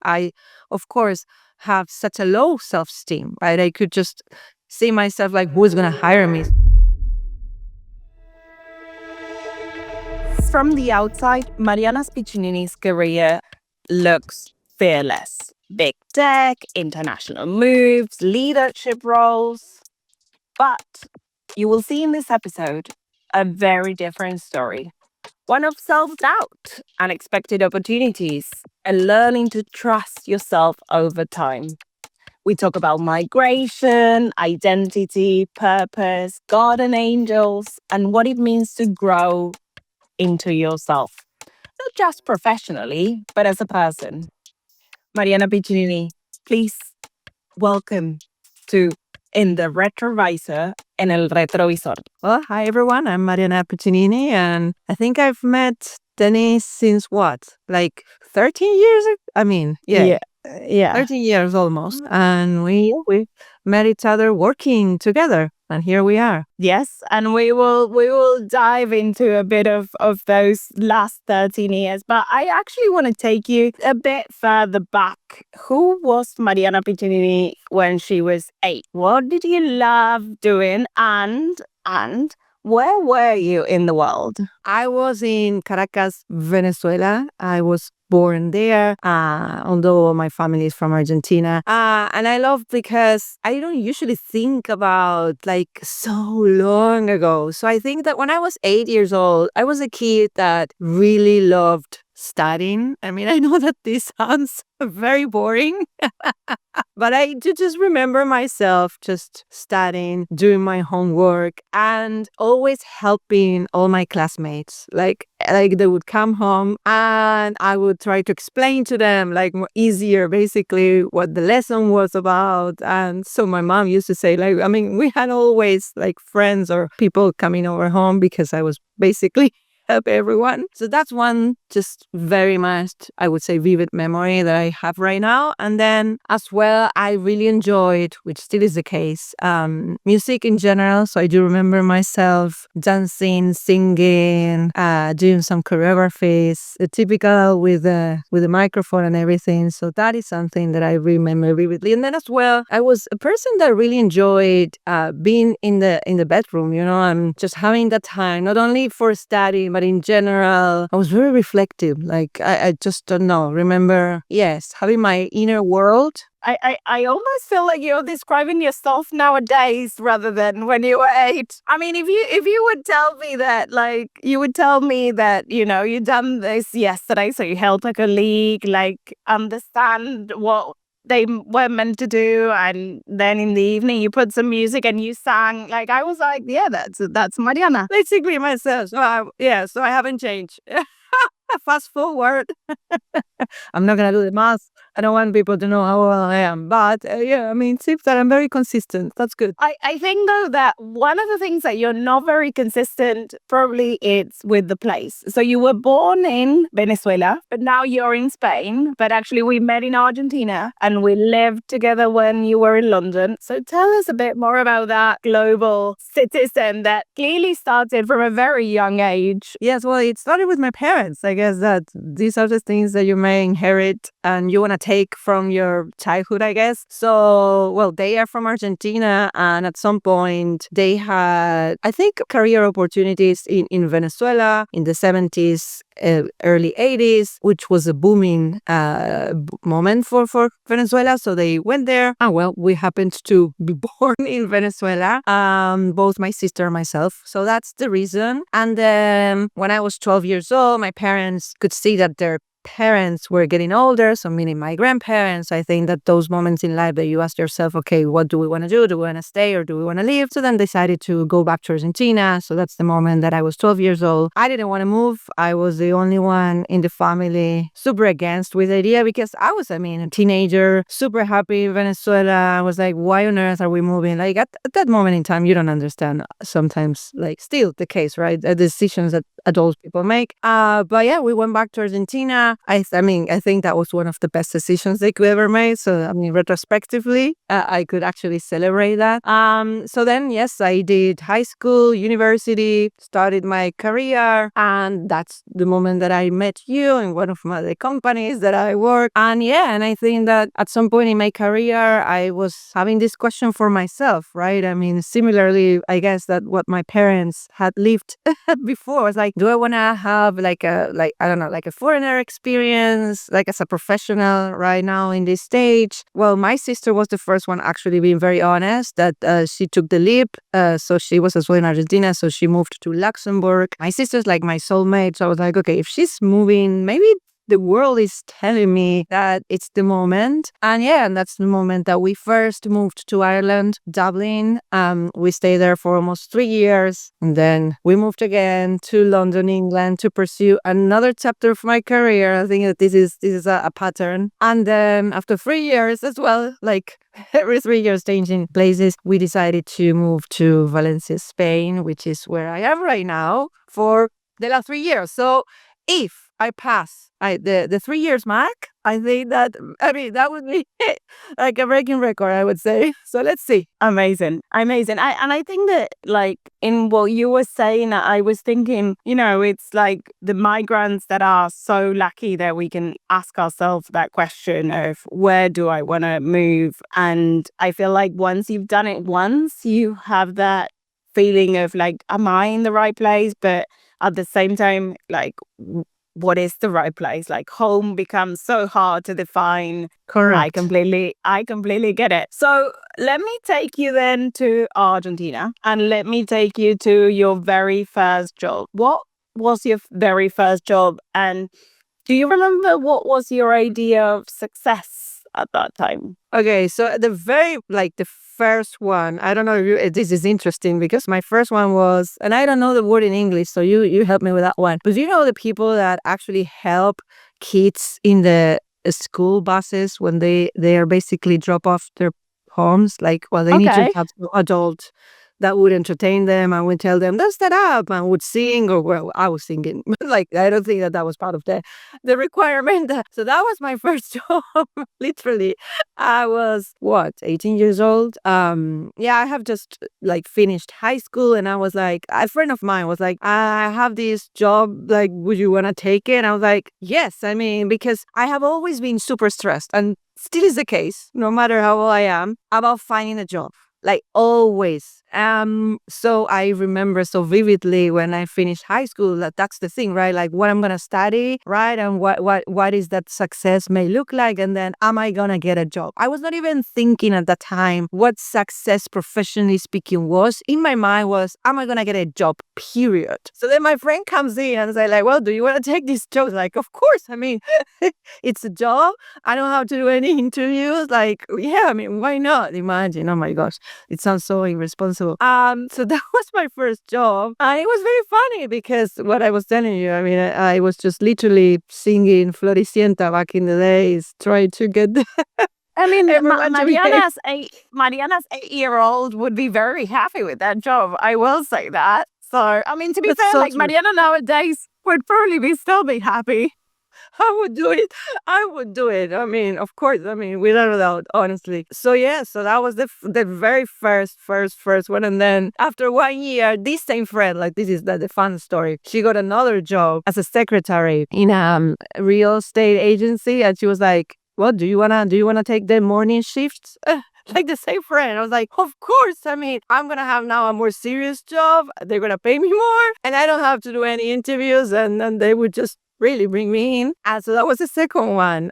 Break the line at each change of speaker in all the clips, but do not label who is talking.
I, of course, have such a low self-esteem, right? I could just see myself like, who's going to hire me?
From the outside, Mariana Piccinini's career looks fearless. Big tech, international moves, leadership roles. But you will see in this episode a very different story. One of self-doubt, unexpected opportunities, and learning to trust yourself over time. We talk about migration, identity, purpose, guardian angels, and what it means to grow into yourself. Not just professionally, but as a person. Mariana Piccinini, please welcome to In the Retrovisor en el Retrovisor.
Well, hi everyone. I'm Mariana Piccinini, and I think I've met Denise since what? Like 13 years? I mean, yeah. 13 years almost. And we met each other working together. And here we are.
Yes, and we will dive into a bit of those last 13 years. But I actually want to take you a bit further back. Who was Mariana Piccinini when she was 8? What did you love doing? And where were you in the world?
I was in Caracas, Venezuela. I was born there, although my family is from Argentina. And I love because I don't usually think about like so long ago. So I think that when I was 8 years old, I was a kid that really loved studying. I mean, I know that this sounds very boring, but I do just remember myself just studying, doing my homework, and always helping all my classmates. Like they would come home and I would try to explain to them like more easier, basically what the lesson was about. And so my mom used to say, like, I mean, we had always like friends or people coming over home because I was basically help everyone. So that's one just very much, I would say, vivid memory that I have right now. And then as well, I really enjoyed, which still is the case, music in general. So I do remember myself dancing, singing, doing some choreographies, the typical with the microphone and everything. So that is something that I remember vividly. And then as well, I was a person that really enjoyed being in the bedroom, and just having that time, not only for studying, but in general. I was very reflective. Like, I just don't know. Remember, yes, having my inner world.
I almost feel like you're describing yourself nowadays rather than when you were 8. I mean, if you would tell me that, like, you would tell me that, you done this yesterday, so you helped a colleague, like, understand what they were meant to do, and then in the evening you put some music and you sang. Like, I was like, yeah, that's Mariana.
Basically myself. So I haven't changed. Fast forward. I'm not gonna do the math. I don't want people to know how well I am. But I mean, it seems that I'm very consistent. That's good.
I think, though, that one of the things that you're not very consistent probably is with the place. So you were born in Venezuela, but now you're in Spain. But actually, we met in Argentina and we lived together when you were in London. So tell us a bit more about that global citizen that clearly started from a very young age.
Yes, well, it started with my parents. I guess that these are the things that you may inherit and you want to take from your childhood, I guess. So, well, they are from Argentina, and at some point they had, I think, career opportunities in Venezuela in the 70s, early 80s, which was a booming moment for Venezuela. So they went there. And well, we happened to be born in Venezuela, both my sister and myself. So that's the reason. And then when I was 12 years old, my parents could see that their parents were getting older, so meaning my grandparents. I think that those moments in life that you ask yourself, okay, what do we want to do? Do we want to stay or do we want to leave? So then decided to go back to Argentina. So that's the moment that I was 12 years old. I didn't want to move. I was the only one in the family super against with the idea because I was, a teenager, super happy in Venezuela. I was like, why on earth are we moving? Like at that moment in time, you don't understand sometimes, like still the case, right? The decisions that adult people make. But yeah, we went back to Argentina. Argentina. I mean, I think that was one of the best decisions they could ever make. So, I mean, retrospectively, I could actually celebrate that. So then, yes, I did high school, university, started my career, and that's the moment that I met you in one of the companies that I work. And yeah, and I think that at some point in my career, I was having this question for myself, right? I mean, similarly, I guess that what my parents had lived before was like, do I want to have I don't know, like a foreigner experience, like as a professional right now in this stage? Well, my sister was the first one actually being very honest that she took the leap. So she was as well in Argentina. So she moved to Luxembourg. My sister's like my soulmate. So I was like, okay, if she's moving, maybe the world is telling me that it's the moment. And yeah, and that's the moment that we first moved to Ireland, Dublin. We stayed there for almost 3 years. And then we moved again to London, England to pursue another chapter of my career. I think that this is a pattern. And then after 3 years as well, like every 3 years changing places, we decided to move to Valencia, Spain, which is where I am right now for the last 3 years. So if I pass the 3 years mark, I think that, I mean, that would be like a breaking record, I would say. So let's see.
Amazing. Amazing. I think that, like, in what you were saying, I was thinking, it's like the migrants that are so lucky that we can ask ourselves that question of where do I want to move? And I feel like once you've done it once, you have that feeling of like, am I in the right place? But at the same time, like, what is the right place? Like, home becomes so hard to define.
Correct.
I completely get it. So let me take you then to Argentina, and let me take you to your very first job. What was your very first job? And do you remember what was your idea of success at that time?
Okay, so the first one, I don't know if this is interesting because my first one was, and I don't know the word in English, so you help me with that one. But you know the people that actually help kids in the school buses when they are basically drop off their homes, like, well, they need to
Okay.
have an adult that would entertain them and would tell them, "Don't stand up," and would sing, or well, I was singing. Like, I don't think that was part of the requirement. So that was my first job, literally. I was what, 18 years old. Yeah, I have just like finished high school, and I was like, a friend of mine was like, I have this job, like, would you want to take it? And I was like, yes. I mean, because I have always been super stressed, and still is the case, no matter how old I am, about finding a job. Like, always. So I remember so vividly when I finished high school that that's the thing, right? Like, what I'm gonna study, right? And what is that success may look like, and then am I gonna get a job? I was not even thinking at that time what success professionally speaking was. In my mind was, am I gonna get a job? Period. So then my friend comes in and say like, well, do you want to take this job? I was like, of course. I mean, it's a job. I don't have to do any interviews. Like, yeah, I mean, why not? Imagine. Oh my gosh, it sounds so irresponsible. So that was my first job. And it was very funny because what I was telling you, I mean, I was just literally singing Floricienta back in the days, trying to get
I mean,
everyone to behave.
Mariana's 8-year-old would be very happy with that job. I will say that. So, I mean, to be
That's
fair,
so
like,
true.
Mariana nowadays would probably still be happy.
I would do it. I would do it. I mean, of course. I mean, without a doubt, honestly. So yeah, so that was the very first one. And then after 1 year, this same friend, like, this is the fun story. She got another job as a secretary in a real estate agency, and she was like, "Well, do you wanna take the morning shifts?" Like the same friend. I was like, of course. I mean, I'm gonna have now a more serious job. They're gonna pay me more, and I don't have to do any interviews, and then they would just really bring me in. And so that was the second one.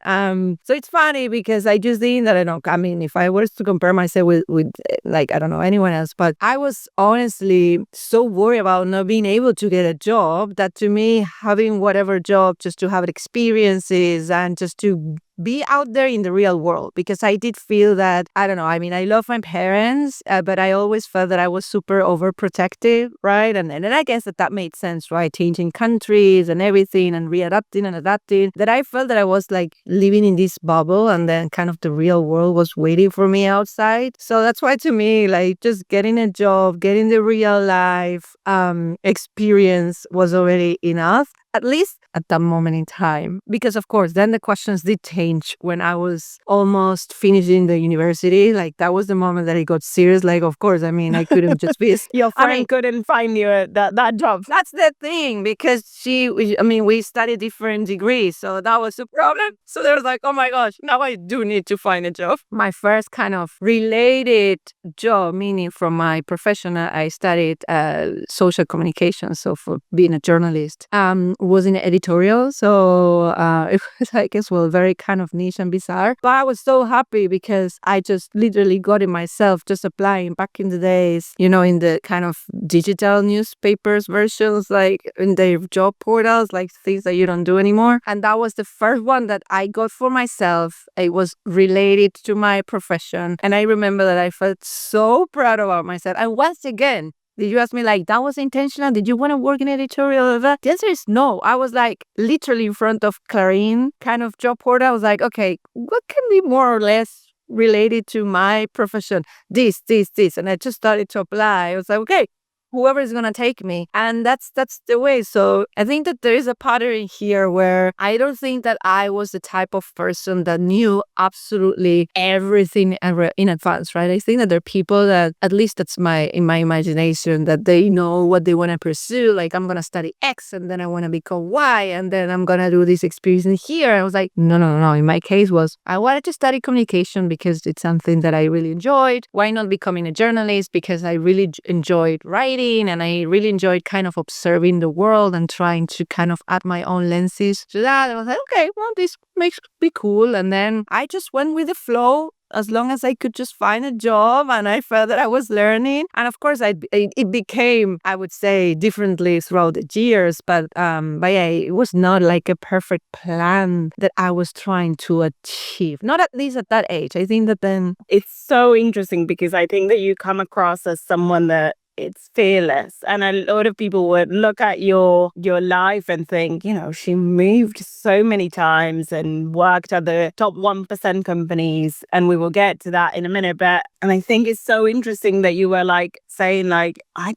So it's funny because I just think that, I don't, I mean, if I was to compare myself with like, I don't know, anyone else, but I was honestly so worried about not being able to get a job that, to me, having whatever job just to have experiences and just to be out there in the real world, because I did feel that, I don't know, I mean, I love my parents, but I always felt that I was super overprotective, right? And I guess that made sense, right? Changing countries and everything and readapting and adapting, that I felt that I was like living in this bubble, and then kind of the real world was waiting for me outside. So that's why, to me, like, just getting a job, getting the real life experience was already enough. At least at that moment in time. Because of course, then the questions did change when I was almost finishing the university. Like that was the moment that it got serious. Like, of course, I mean, I couldn't just be,
Your
I
friend
mean,
couldn't find you that job.
that's the thing, because we studied different degrees. So that was the problem. So there was like, oh my gosh, now I do need to find a job. My first kind of related job, meaning from my profession, I studied social communication. So for being a journalist, was in editorial. So it was, I guess, well, very kind of niche and bizarre. But I was so happy because I just literally got it myself, just applying back in the days, in the kind of digital newspapers versions, like in their job portals, like things that you don't do anymore. And that was the first one that I got for myself. It was related to my profession. And I remember that I felt so proud about myself. And once again, did you ask me like, that was intentional? Did you want to work in editorial? The answer is no. I was like literally in front of Clarín kind of job portal. I was like, okay, what can be more or less related to my profession? This. And I just started to apply. I was like, okay, whoever is going to take me. And that's the way. So I think that there is a pattern here where I don't think that I was the type of person that knew absolutely everything in advance, right? I think that there are people that, at least that's in my imagination, that they know what they want to pursue. Like, I'm going to study X and then I want to become Y and then I'm going to do this experience in here. I was like, no. In my case was, I wanted to study communication because it's something that I really enjoyed. Why not becoming a journalist? Because I really enjoyed writing. And I really enjoyed kind of observing the world and trying to kind of add my own lenses to that. I was like, okay, well, this makes be cool. And then I just went with the flow as long as I could just find a job and I felt that I was learning. And of course, it became, I would say, differently throughout the years. But yeah, it was not like a perfect plan that I was trying to achieve. Not at least at that age. I think that then...
It's so interesting because I think that you come across as someone that it's fearless. And a lot of people would look at your life and think, she moved so many times and worked at the top 1% companies. And we will get to that in a minute. And I think it's so interesting that you were like saying like, I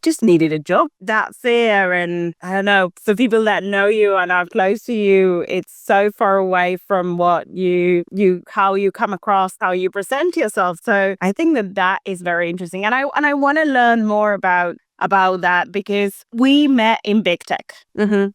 just needed a job. That fear. And I don't know, for people that know you and are close to you, it's so far away from what how you come across, how you present yourself. So I think that is very interesting. And I want to learn more about that because we met in big tech,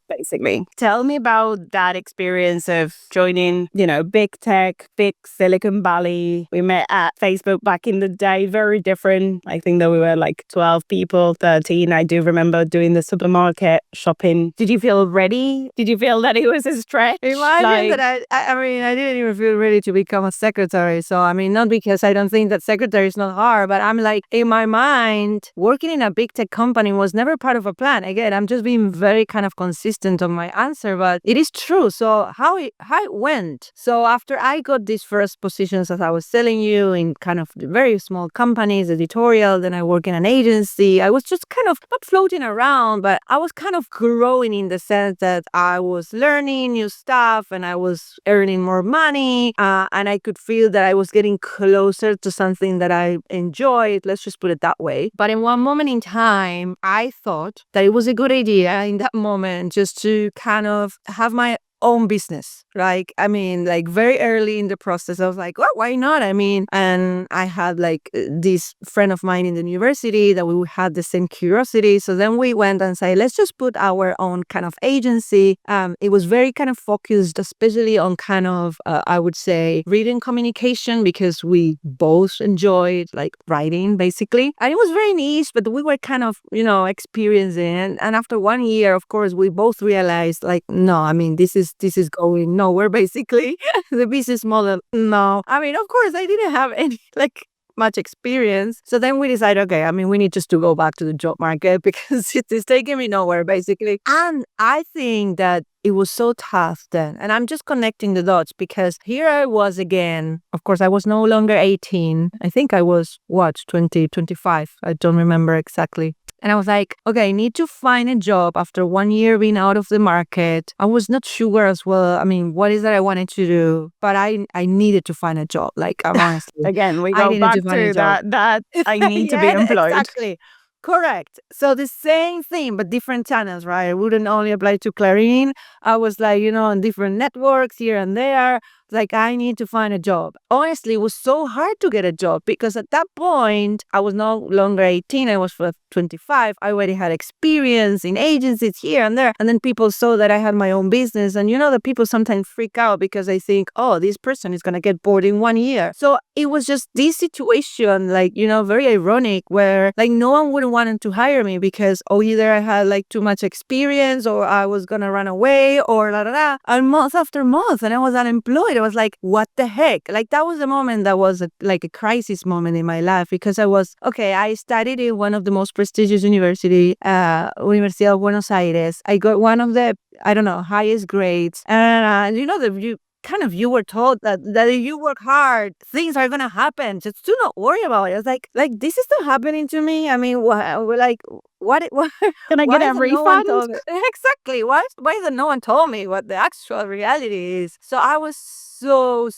basically. Tell me about that experience of joining, big tech, big Silicon Valley. We met at Facebook back in the day, very different. I think that we were like 12 people, 13. I do remember doing the supermarket shopping. Did you feel ready? Did you feel that it was a stretch?
Imagine that I didn't even feel ready to become a secretary. So, not because I don't think that secretary is not hard, but I'm like, in my mind, working in a big tech company was never part of a plan. Again, I'm just being very kind of consistent on my answer, but it is true. So how it went. So after I got these first positions, as I was telling you, in kind of very small companies, editorial, then I work in an agency. I was just kind of not floating around, but I was kind of growing in the sense that I was learning new stuff and I was earning more money, and I could feel that I was getting closer to something that I enjoyed. Let's just put it that way. But in one moment in time, I thought that it was a good idea in that moment just to kind of have my own business. Like very early in the process, I was like, well, why not? And I had like this friend of mine in the university that we had the same curiosity. So then we went and said, let's just put our own kind of agency. It was very kind of focused, especially on kind of, I would say, reading communication, because we both enjoyed like writing basically. And it was very niche, but we were kind of, experiencing. And after 1 year, of course, we both realized like, no, this is going nowhere, basically. The business model, no. Of course, I didn't have any like much experience. So then we decided, okay, we need just to go back to the job market because it is taking me nowhere, basically. And I think that it was so tough then. And I'm just connecting the dots because here I was again. Of course, I was no longer 18. I think I was, 20, 25. I don't remember exactly. And I was like, okay, I need to find a job after 1 year being out of the market. I was not sure as well. What is that I wanted to do? But I needed to find a job. Like, I'm honestly.
Again, we go back to that I need to be employed.
Exactly. Correct. So the same thing, but different channels, right? I wouldn't only apply to Clarín. I was like, on different networks here and there. Like, I need to find a job. Honestly, it was so hard to get a job because at that point, I was no longer 18. I was 25. I already had experience in agencies here and there. And then people saw that I had my own business. And that people sometimes freak out because they think, oh, this person is going to get bored in 1 year. So it was just this situation, like, very ironic where like no one would wanted to hire me because either I had like too much experience or I was going to run away or la la la. And month after month, and I was unemployed. I was like, what the heck? Like, that was a moment that was like a crisis moment in my life because I studied in one of the most prestigious university, Universidad of Buenos Aires. I got one of the, I don't know, highest grades. And you were told that if you work hard, things are gonna happen. Just do not worry about it. I was like this is not happening to me. I mean, what
Can I
why
get a
is it no one
refund?
told me? Exactly. Why is it no one told me what the actual reality is? So I was so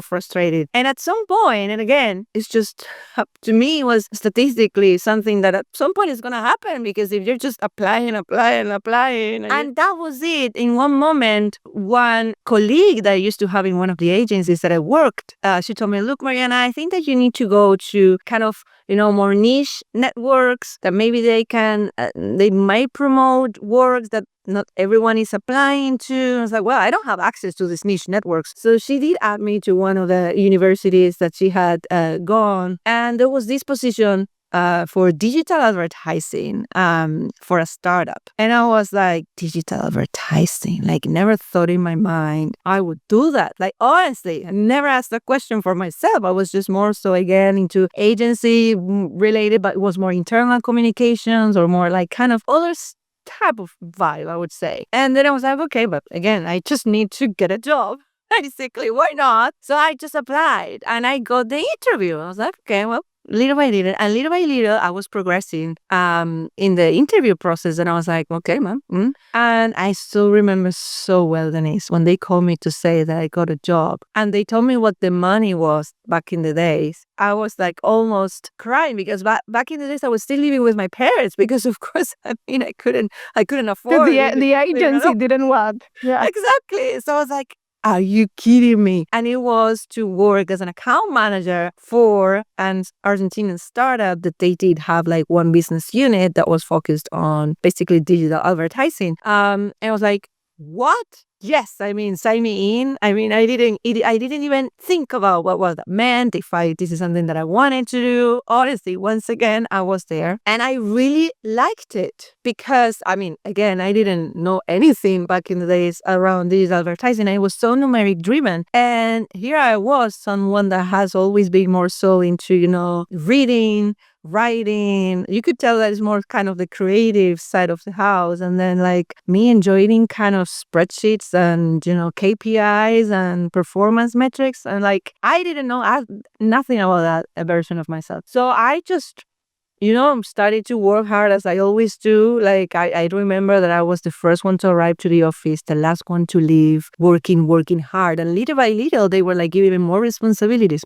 frustrated. And at some point, and again, it's just to me it was statistically something that at some point is gonna happen because if you're just applying, and that was it. In one moment, one colleague that I used to have in one of the agencies that I worked, she told me, look, Mariana, I think that you need to go to kind of more niche networks that maybe they might promote works that not everyone is applying to. I was like, well, I don't have access to these niche networks. So she did add me to one of the universities that she had gone. And there was this position for digital advertising for a startup. And I was like, digital advertising? Like, never thought in my mind I would do that. Like, honestly, I never asked that question for myself. I was just more so, again, into agency related, but it was more internal communications or more like kind of other type of vibe, I would say. And then I was like, okay, but again, I just need to get a job. Basically, why not? So I just applied and I got the interview. I was like, okay, well, little by little, and little by little, I was progressing in the interview process. And I was like, okay, ma'am. And I still remember so well, Denise, when they called me to say that I got a job and they told me what the money was back in the days. I was like almost crying because back in the days I was still living with my parents because of course, I couldn't afford
The agency didn't want. Yeah.
Exactly. So I was like, are you kidding me? And it was to work as an account manager for an Argentinian startup that they did have like one business unit that was focused on basically digital advertising. And I was like, what? Yes, I mean, sign me in. I mean, I didn't even think about what that meant, if this is something that I wanted to do. Honestly, once again, I was there and I really liked it because, I mean, again, I didn't know anything back in the days around digital advertising. I was so numeric driven. And here I was, someone that has always been more so into, reading, writing. You could tell that it's more kind of the creative side of the house, and then like me enjoying kind of spreadsheets and KPIs and performance metrics, and like I didn't know nothing about that version of myself. So I just started to work hard as I always do. Like I remember that I was the first one to arrive to the office, the last one to leave, working hard. And little by little, they were like giving me more responsibilities.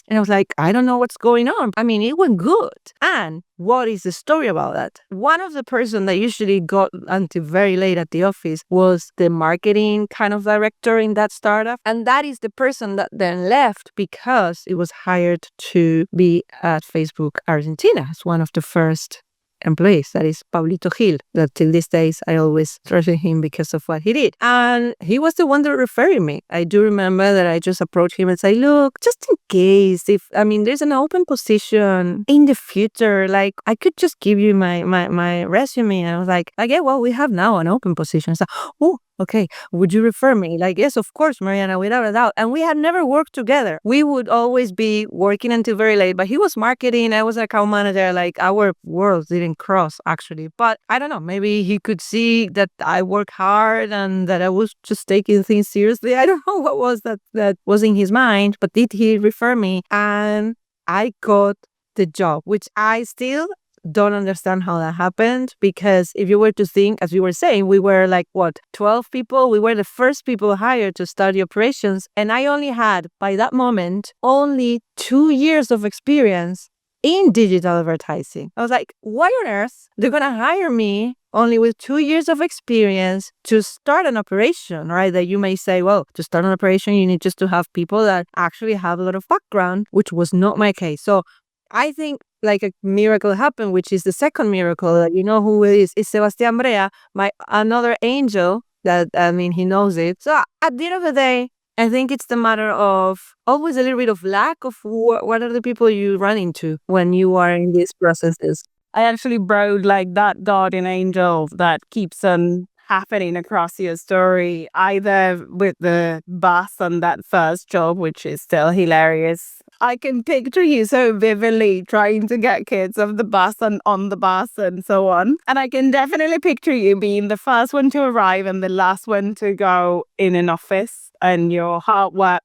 And I was like, I don't know what's going on. I mean, it went good. And what is the story about that? One of the person that usually got until very late at the office was the marketing kind of director in that startup. And that is the person that then left because it was hired to be at Facebook Argentina as one of the first employees. That is Pablito Gil, that till these days I always treasure him because of what he did. And he was the one that referred me. I do remember that I just approached him and say, look, just in case, there's an open position in the future, like I could just give you my resume. And I was like, yeah, well, we have now an open position. So, oh, okay, would you refer me? Like, yes, of course, Mariana, without a doubt. And we had never worked together. We would always be working until very late, but he was marketing, I was an account manager. Like, our worlds didn't cross, actually. But I don't know, maybe he could see that I work hard and that I was just taking things seriously. I don't know what was that was in his mind, but did he refer me? And I got the job, which I still don't understand how that happened, because if you were to think, as you were saying, we were like, 12 people? We were the first people hired to start the operations. And I only had, by that moment, only 2 years of experience in digital advertising. I was like, why on earth they're going to hire me only with 2 years of experience to start an operation, right? That you may say, well, to start an operation, you need just to have people that actually have a lot of background, which was not my case. So I think like a miracle happened, which is the second miracle that you know who it is Sebastian Brea, my another angel that, I mean, he knows it. So at the end of the day, I think it's the matter of always a little bit of lack of what are the people you run into when you are in these processes.
I actually wrote like that guardian angel that keeps on happening across your story, either with the bus on that first job, which is still hilarious. I can picture you so vividly trying to get kids off the bus and on the bus and so on. And I can definitely picture you being the first one to arrive and the last one to go in an office and your hard work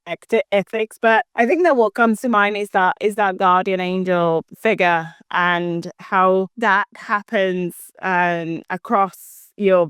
ethics. But I think that what comes to mind is that guardian angel figure and how that happens across your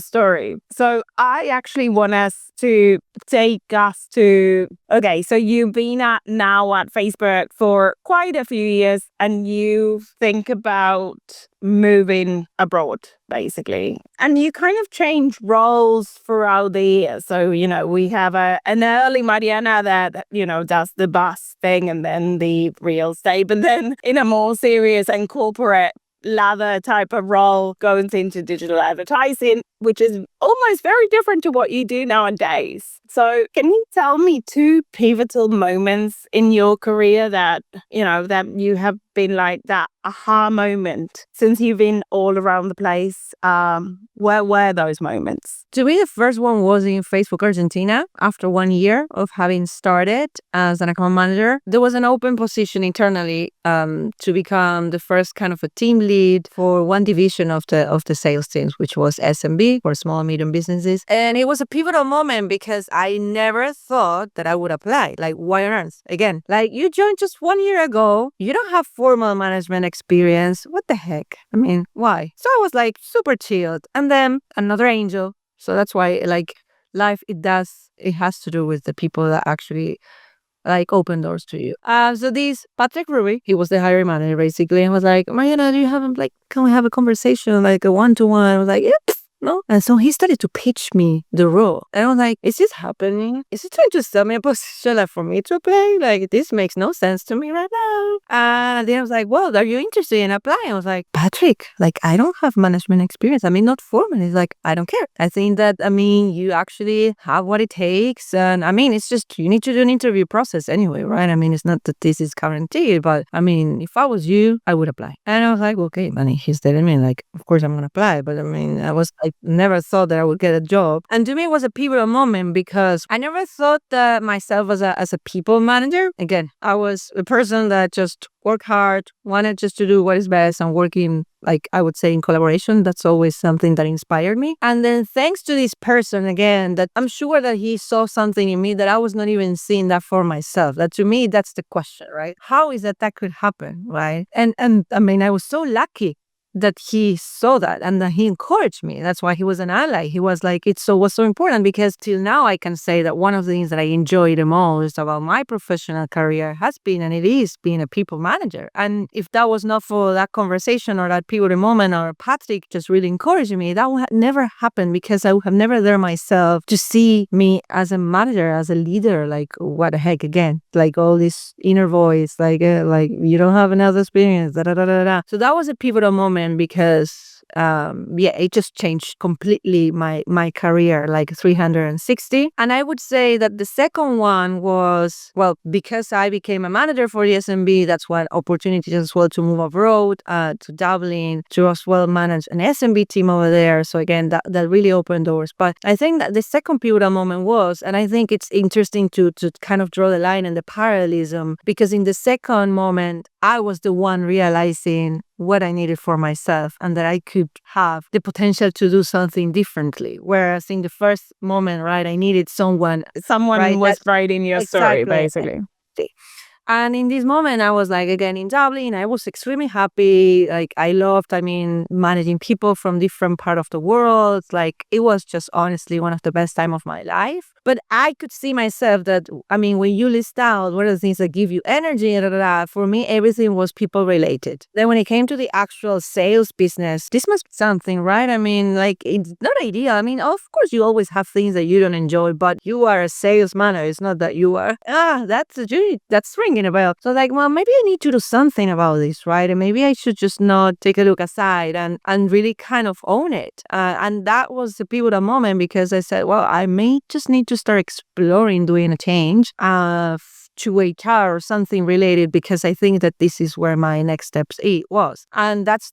story. So I actually want us to take us to, okay, so you've been now at Facebook for quite a few years and you think about moving abroad, basically. And you kind of change roles throughout the years. So, we have an early Mariana that, does the bus thing and then the real estate, but then in a more serious and corporate lather type of role goes into digital advertising, which is almost very different to what you do nowadays. So can you tell me 2 pivotal moments in your career that you have been like that aha moment since you've been all around the place? Where were those moments?
To me, the first one was in Facebook Argentina. After 1 year of having started as an account manager, there was an open position internally to become the first kind of a team lead for one division of the sales teams, which was SMB, for small and medium businesses. And it was a pivotal moment because I never thought that I would apply. Like, why on earth? Again, like, you joined just 1 year ago. You don't have formal management experience. What the heck? I mean, why? So I was like super chilled. And then another angel. So that's why, like, life, it has to do with the people that actually like open doors to you. So this Patrick Ruby, he was the hiring manager basically, and was like, Mariana, do you have can we have a conversation, like a one-to-one? I was like, yeah. No? And so he started to pitch me the role. And I was like, is this happening? Is he trying to sell me a position like for me to apply? Like, this makes no sense to me right now. And then I was like, well, are you interested in applying? I was like, Patrick, like, I don't have management experience. I mean, not formal. He's like, I don't care. I think that, you actually have what it takes. And it's just, you need to do an interview process anyway, right? It's not that this is guaranteed, but if I was you, I would apply. And I was like, okay, he's telling me, like, of course I'm going to apply. But I never thought that I would get a job. And to me, it was a pivotal moment because I never thought that myself as a people manager. Again, I was a person that just worked hard, wanted just to do what is best and working, like, I would say, in collaboration. That's always something that inspired me. And then thanks to this person, again, that I'm sure that he saw something in me that I was not even seeing that for myself. That to me, that's the question, right? How is that could happen, right? And I was so lucky that he saw that and that he encouraged me. That's why he was an ally. He was like, was so important because till now I can say that one of the things that I enjoy the most about my professional career has been, and it is, being a people manager. And if that was not for that conversation or that pivotal moment or Patrick just really encouraging me, that would have never happened because I would have never there myself to see me as a manager, as a leader. Like, what the heck, again, like all this inner voice, like you don't have enough experience, da da da da da. So that was a pivotal moment because it just changed completely my career, like 360. And I would say that the second one was, well, because I became a manager for the SMB, that's one opportunity as well to move abroad, to Dublin, to as well manage an SMB team over there. So again, that really opened doors. But I think that the second pivotal moment was, and I think it's interesting to kind of draw the line and the parallelism, because in the second moment, I was the one realizing what I needed for myself and that I could have the potential to do something differently. Whereas in the first moment, right, I needed someone
right, was right in your story, basically.
And in this moment, I was like, again, in Dublin, I was extremely happy. Like, I loved, managing people from different part of the world. Like, it was just honestly one of the best time of my life. But I could see myself that, when you list out what are the things that give you energy, for me, everything was people related. Then when it came to the actual sales business, this must be something, right? Like, it's not ideal. Of course, you always have things that you don't enjoy, but you are a salesman. It's not that you are, that's ringing a bell. So like, well, maybe I need to do something about this, right? And maybe I should just not take a look aside and really kind of own it. And that was the pivotal moment because I said, well, I may just need to start exploring doing a change to HR or something related because I think that this is where my next steps was. And that's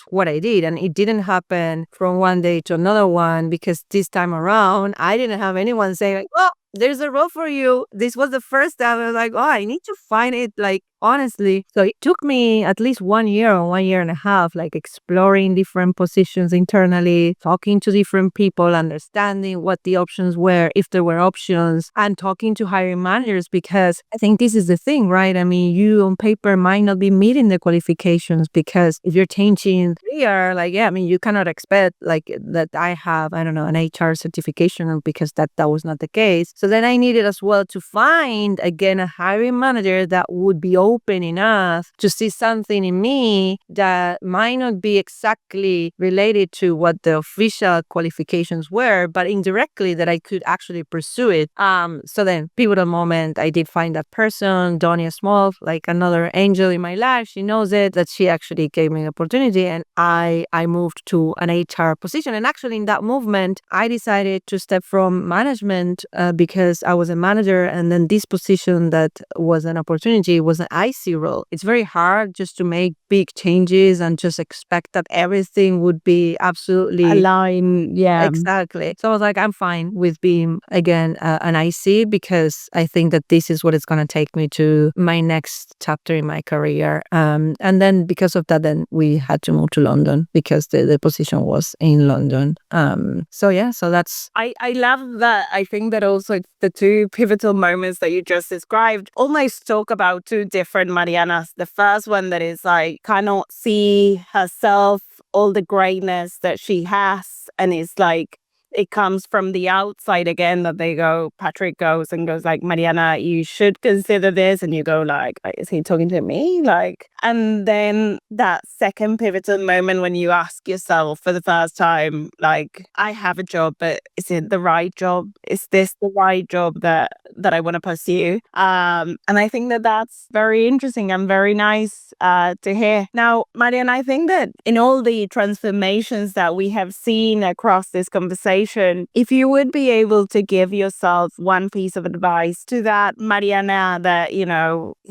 what I did. And it didn't happen from one day to another one because this time around, I didn't have anyone saying like, well, there's a role for you. This was the first time I was like, oh, I need to find it, like, honestly. So it took me at least 1 year or 1.5 years, like exploring different positions internally, talking to different people, understanding what the options were, if there were options, and talking to hiring managers because I think this is the thing, right? You on paper might not be meeting the qualifications because if you're changing career, like, you cannot expect like that I have, I don't know, an HR certification because that was not the case. So then I needed as well to find, again, a hiring manager that would be open enough to see something in me that might not be exactly related to what the official qualifications were, but indirectly that I could actually pursue it. So then, pivotal moment, I did find that person, Donia Small, like another angel in my life. She knows it, that she actually gave me an opportunity and I moved to an HR position. And actually in that movement, I decided to step from management because I was a manager, and then this position that was an opportunity was an IC role. It's very hard just to make big changes and just expect that everything would be absolutely
aligned. Yeah.
Exactly. So I was like, I'm fine with being, again, an IC because I think that this is what it's going to take me to my next chapter in my career. And then because of that, then we had to move to London because the position was in London. So that's...
I love that. I think that also the two pivotal moments that you just described almost talk about two different Marianas. The first one that is like cannot see herself, all the greatness that she has, and is like it comes from the outside again that Patrick goes like, Mariana, you should consider this. And you go like, is he talking to me? Like, and then that second pivotal moment when you ask yourself for the first time, like, I have a job, but is it the right job? Is this the right job that I want to pursue? And I think that that's very interesting and very nice to hear. Now, Mariana, I think that in all the transformations that we have seen across this conversation, if you would be able to give yourself one piece of advice to that Mariana that,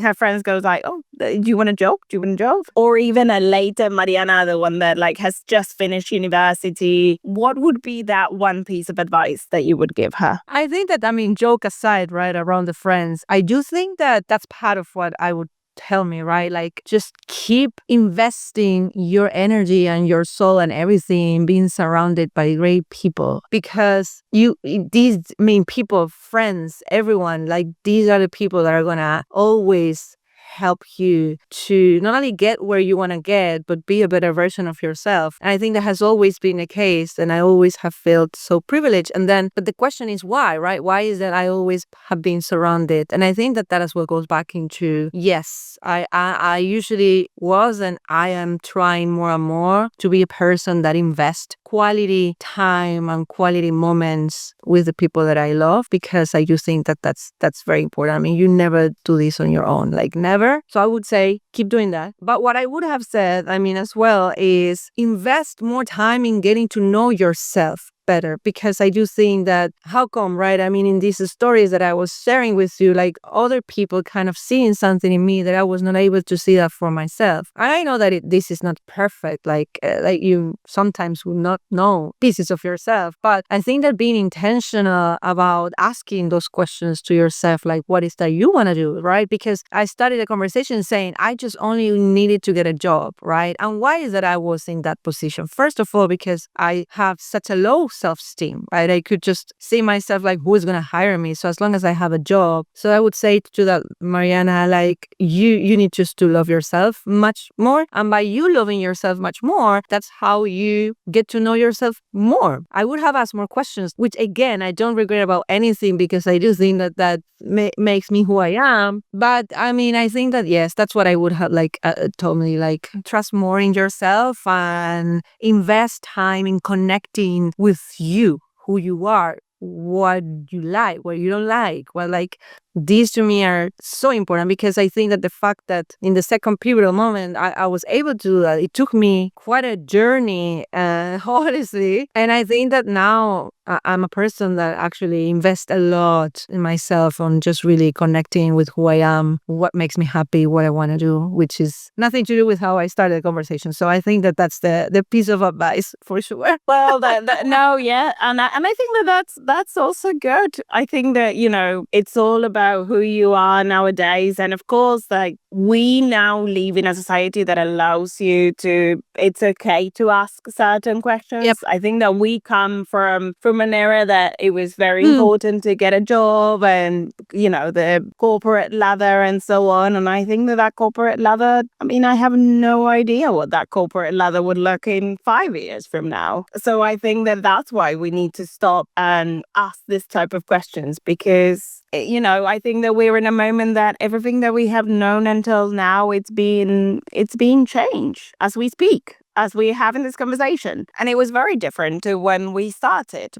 her friends goes like, oh, do you want a job? Do you want a job? Or even a later Mariana, the one that like has just finished university, what would be that one piece of advice that you would give her?
I think that, joke aside, right, around the friends, I do think that that's part of what I would tell me, right? Like, just keep investing your energy and your soul and everything being surrounded by great people because these people, friends, everyone, like, these are the people that are gonna always help you to not only get where you want to get, but be a better version of yourself. And I think that has always been the case, and I always have felt so privileged. But the question is why, right? Why is that I always have been surrounded? And I think that is what goes back into, yes, I usually was, and I am trying more and more to be a person that invests quality time and quality moments with the people that I love, because I do think that that's very important. You never do this on your own, like never. So I would say keep doing that. But what I would have said, as well, is invest more time in getting to know yourself better, because I do think that how come, right? In these stories that I was sharing with you, like other people kind of seeing something in me that I was not able to see that for myself. And I know that this is not perfect, like you sometimes will not know pieces of yourself, but I think that being intentional about asking those questions to yourself, like what is that you want to do, right? Because I started a conversation saying I just only needed to get a job, right? And why is that I was in that position? First of all, because I have such a low self-esteem, right? I could just see myself like, who is going to hire me? So as long as I have a job. So I would say to that, Mariana, like, you need just to love yourself much more. And by you loving yourself much more, that's how you get to know yourself more. I would have asked more questions, which again, I don't regret about anything, because I do think that makes me who I am. But I mean, I think that, yes, that's what I would have like told me, like, trust more in yourself and invest time in connecting with you, who you are, what you like, what you don't like. Well, like, these to me are so important, because I think that the fact that in the second pivotal moment I was able to do that, it took me quite a journey, honestly. And I think that now I'm a person that actually invests a lot in myself, on just really connecting with who I am, what makes me happy, what I want to do, which is nothing to do with how I started the conversation. So I think that that's the piece of advice for sure.
Well, no, yeah, and I think that's also good. I think that, you know, it's all about who you are nowadays, and of course, like, we now live in a society that allows you to. It's okay to ask certain questions.
Yep.
I think that we come from an era that it was very
Mm.
important to get a job, and, you know, the corporate ladder and so on. And I think that corporate ladder. I mean, I have no idea what that corporate ladder would look in 5 years from now. So I think that that's why we need to stop and ask this type of questions, because, you know, I think that we're in a moment that everything that we have known until now, it's being changed as we speak, as we're having this conversation. And it was very different to when we started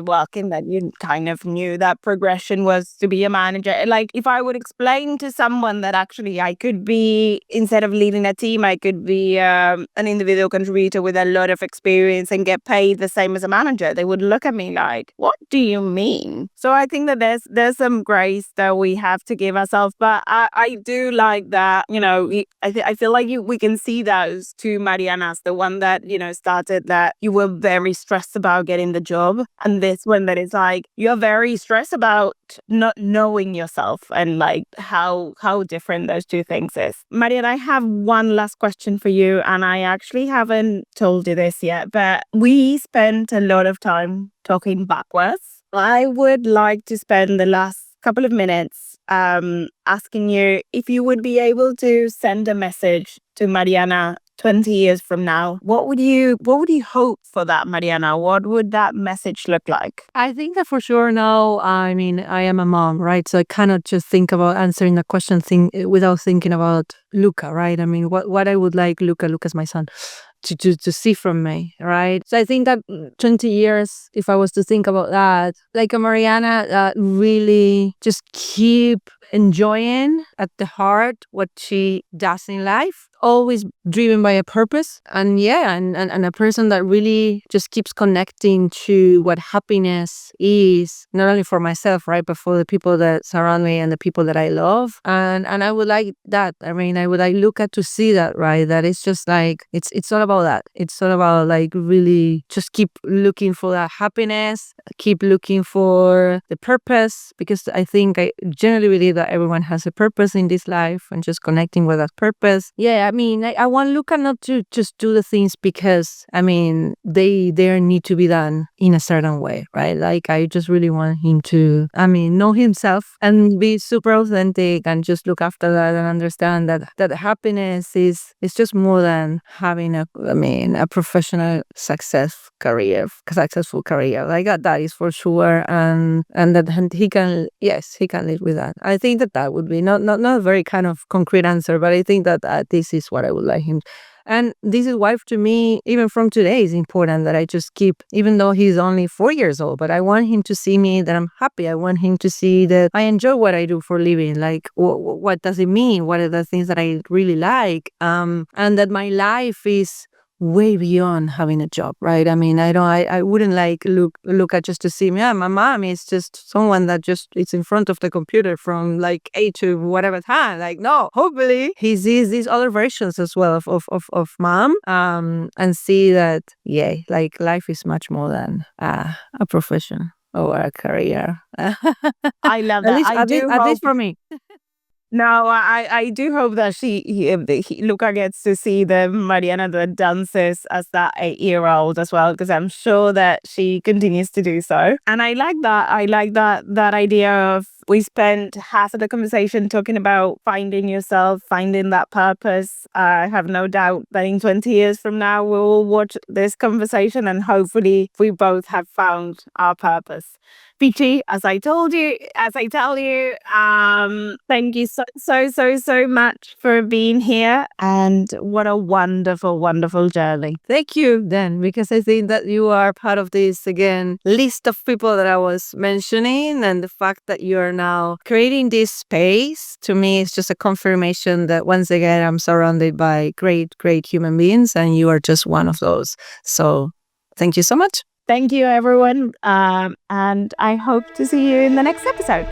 working, that you kind of knew that progression was to be a manager. Like, if I would explain to someone that actually I could be, instead of leading a team, I could be an individual contributor with a lot of experience and get paid the same as a manager, they would look at me like, what do you mean? So I think that there's some grace that we have to give ourselves. But I do like that, you know, I feel like we can see those two Marianas, the one that, you know, started that you were very stressed about getting the job, and this one that is like, you're very stressed about not knowing yourself, and like how different those two things is. Mariana, I have one last question for you, and I actually haven't told you this yet, but we spent a lot of time talking backwards. I would like to spend the last couple of minutes asking you if you would be able to send a message to Mariana 20 years from now. What would you hope for that, Mariana? What would that message look like?
I think that for sure now, I mean, I am a mom, right? So I cannot just think about answering the question without thinking about Luca, right? I mean, what I would like Luca's my son, to see from me, right? So I think that 20 years, if I was to think about that, like a Mariana, really just keep enjoying at the heart what she does in life, always driven by a purpose. And yeah, and a person that really just keeps connecting to what happiness is, not only for myself, right, but for the people that surround me and the people that I love. And I would like that. I mean, I would like Luca to see that, right? That it's just like, it's all about that. It's all about like really just keep looking for that happiness, keep looking for the purpose, because I think I generally believe that everyone has a purpose in this life, and just connecting with that purpose. Yeah, I mean, I want Luca not to just do the things because, I mean, they need to be done in a certain way, right? Like, I just really want him to, I mean, know himself and be super authentic, and just look after that, and understand that happiness is just more than having a professional successful career. Like, that is for sure. And that he can live with that. I think that would be not a very kind of concrete answer, but I think that this is what I would like him. And this is why, to me, even from today, is important that I just keep, even though he's only 4 years old, but I want him to see me that I'm happy. I want him to see that I enjoy what I do for a living. Like, what does it mean? What are the things that I really like? And that my life is way beyond having a job, right? I mean, I wouldn't like look at just to see me. Yeah, my mom is just someone that just is in front of the computer from like 8 to whatever time. Like, no, hopefully he sees these other versions as well of mom, and see that, yeah, like, life is much more than a profession or a career.
I love that. I do
At
hope
least for me.
No, I do hope that Luca gets to see the Mariana that dances as that 8-year-old as well, because I'm sure that she continues to do so. And I like that. I like that idea of we spent half of the conversation talking about finding yourself, finding that purpose. I have no doubt that in 20 years from now, we will watch this conversation and hopefully we both have found our purpose. Pichi, as I tell you, thank you so much for being here. And what a wonderful, wonderful journey.
Thank you, Dan, because I think that you are part of this, again, list of people that I was mentioning. And the fact that you are now creating this space, to me, is just a confirmation that once again, I'm surrounded by great, great human beings, and you are just one of those. So thank you so much.
Thank you, everyone. And I hope to see you in the next episode.